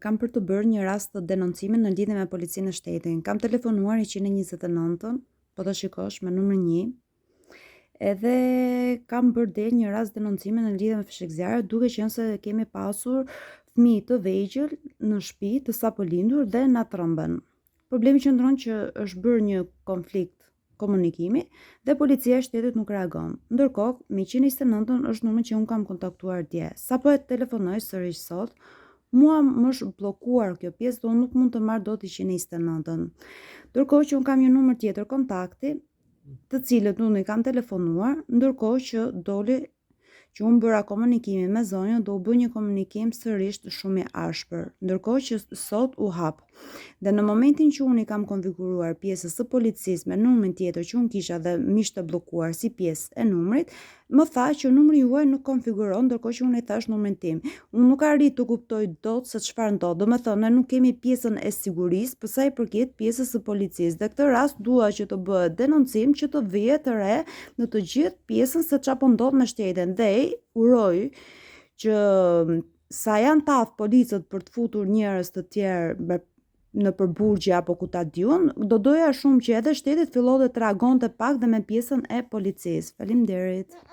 Kam për të bërë një rast të denoncimi në lidhje me policinë e shtetit. Kam telefonuar 129, po të shikosh me numër 1, edhe kam bërë del një rast denoncimi në lidhje me fshekzjarët, duke qenë se kemi pasur fëmijë të vegjël në shtëpi të sapo lindur dhe na trëmben. Problemi qëndron që është bërë një konflikt komunikimi dhe policia e shtetit nuk reagon. Ndërkohë, me 129 është numri që unë kam kontaktuar dje. Sapo e telefonoj sërish sot, mua më është blokuar kjo pjesë dhe unë nuk mund të marrë dot 129. Ndërkohë që unë kam një numër tjetër kontakti, të cilët unë i kam telefonuar, ndërkohë që doli që unë bëra komunikimin me zonjën dhe u bë një komunikim sërish shumë i ashpër, ndërkohë që sot u hap. Dhe në momentin që unë i kam konfiguruar pjesës së policisë me numrin tjetër që unë kisha dhe m'ishte bllokuar si pjesë e numrit, më tha që numri juaj nuk konfiguron, ndërkohë që unë i thash numrin tim. Unë nuk arrit të kuptoj dot se çfarë ndodh. Domethënë, ne nuk kemi pjesën e sigurisë për sa i përket pjesës së policisë. Dhe këtë rast dua që të bëhet denoncim që të vihet të re në të gjithë pjesën se çfarë po ndodh me shtetin. Dhe uroj që sa janë taf policët për të futur njerëz të tjerë në përburgje apo ku ta diun, do doja shumë që edhe shteti të fillonte të reagonte pak dhe me pjesën e policisë. Faleminderit.